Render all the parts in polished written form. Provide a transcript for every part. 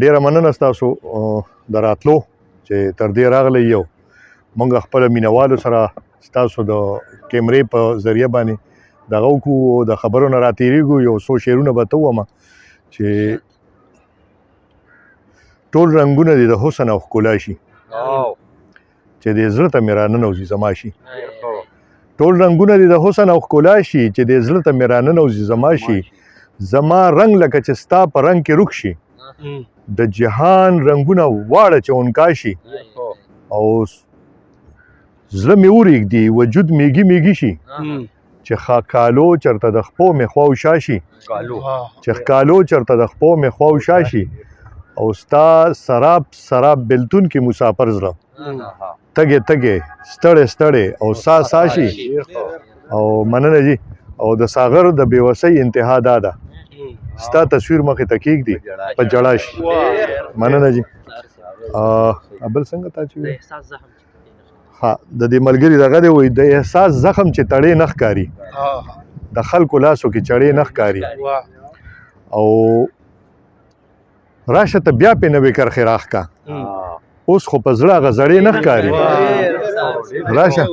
ډیره مننه ستاسو د راتلو چې تر دې راغلی یو موږ خپل مینوالو سره ستاسو د کیمرې په ذریعه باندې دغه وکړو د خبرو نه راتېرېږو یو څو شعرونه به ته ووایم چې ټول رنګونه دې د حسن او ښکلا شي چې دې زړه ته مې راننوځي زما شي ټول رنګونه دې د حسن او ښکلا شي چې دې زړه ته مې راننوځي زما شي زما رنګ لکه چې ستا په رنګ کې رخ شي د جهان رنګونه واړه چونکا شي او زړه مې وریږدي وجود میږي میږي شي چې خاکالو چرته د خپو مې خواوشا شي چې ښکالو چرته د خپو مې خواوشا شي او ستا سراب سراب بلتون کې مسافر زړه تګې تګې ستړی ستړی او سا سا شي او مننه جي او د ساغر د بېوسۍ انتها دا ده ستا تصویر مخې ته کېږدي په جړا شي مننه جي بل څنګه تا چې ها د دې ملګري دغه دی وایي د احساس زخم چې تړې نه ښکاري د خلکو لاسو کې چړې نه ښکاري او راشه ته بیا پې نوې کرښې راښکا اوس خو په زړه هغه زړې نه ښکاري راشه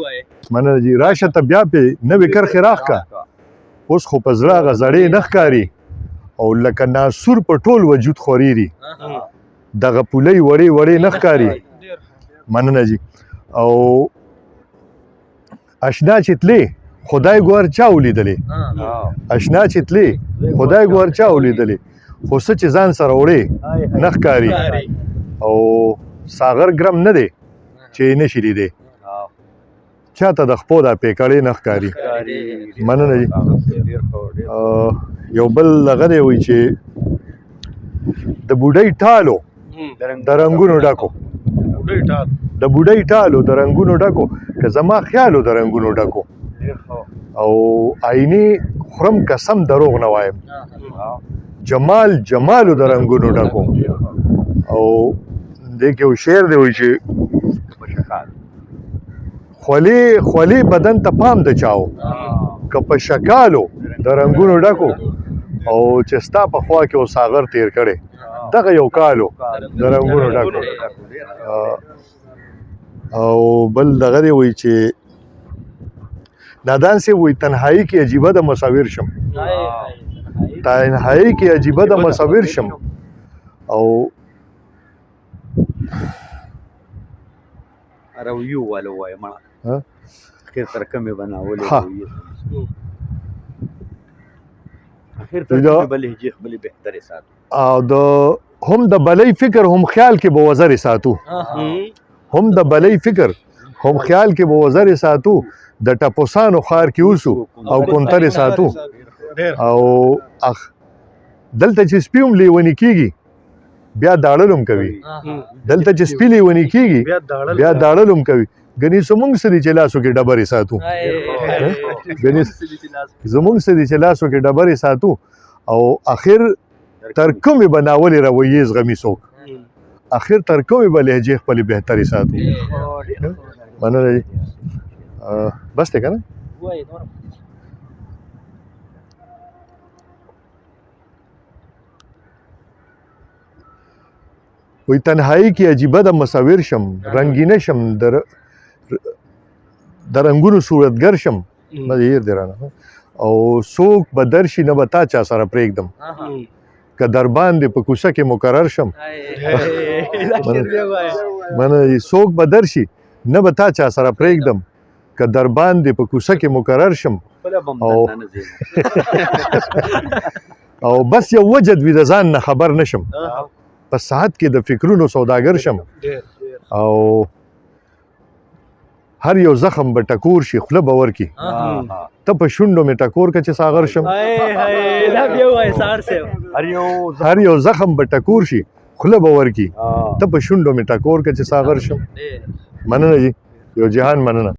مننه جي راشه ته بیا پې نوې کرښې راښکا اوس خو په زړه هغه زړې نه ښکاري او لکه ناسور په ټول وجود خورېږي دغه پولۍ وړې وړې نه ښکاري مننه جي او اشنا چې تلې خدای ګوهر چا ولیدلې اشنا چې تلې خدای ګوهر چا ولیدلې خو څه چې ځان سره وړې نه ښکاري او ساغر ګرم نه دی چې نه شي لیدی چاته د خپو دا پیکړې نه ښکاري مننه جي یو بل هغه دی وایي چې د بوډۍ ټالو د رنګونو ډکو د بوډۍ ټالو د رنګونو ډکو که زما خیالو د رنګونو ډکو او آینې خورم قسم دروغ نه وایم جمال جمالو د رنګونو ډکو او دې کې یو شعر دی وایي چې خولې خولې بدن ته پام د چاو که په شکالو د رنګونو ډکو او چې ستا په خوا کې و ساغر تیر کړی دغه یو کالو د رنګونو ډکو او بل دغه دی وایي چې نادان صاحب وایي تنهایی کې عجیبه د مصور شم تنهایی کې عجیبه د مصور شم او رویو والو وای مړه اخر تر کمې بناولې اخر تر کمې بلې هجې خپلې بهترې ساتو او د هم د بلۍ فکر هم خیال کې به وزرې ساتو هم د بلۍ فکر هم خیال کې به وزرې ساتو د ټپوسانو ښار کې اوسو او کونترې ساتو او دلته چې سپي هم لیوني کېږي بیا داړل هم کوي دلته چې سپي لیوني کېږي بیا داړل هم کوي ګنې زمونږ څه دي چې لاسو کې ډبرې ساتو ګنې زمونږ څه دي چې لاسو کې ډبرې ساتو او آخر تر کومې به ناولې رویې زغمي څوک آخر تر کومې به لهجې خپلې بهترې ساتو مننه جي بس دی که نه وی تنهایی کې عجیبه د مصور شم رنگینه شم د رنګونو صورتګر شم هیر دی رانه او څوک به درشي نه به تا چا سره پرېږدم که در باندې په کوڅه کې مقرر شم مننه څوک به درشي نه به تا چا سره پرېږدم که در باندې په کوڅه کې مقرر شم او بس یو وجد وي د ځان نه خبر نشم په ساعت کې د فکرونو سوداګر شم او هر یو زخم به ټکور شي خوله به ورکي ته په شونډو مې ټکور که چې ساغر شم هر یو زخم به ټکور شي خوله به ورکي ته په شونډو مې ټکور که چې ساغر شم مننه جي یو جهان مننه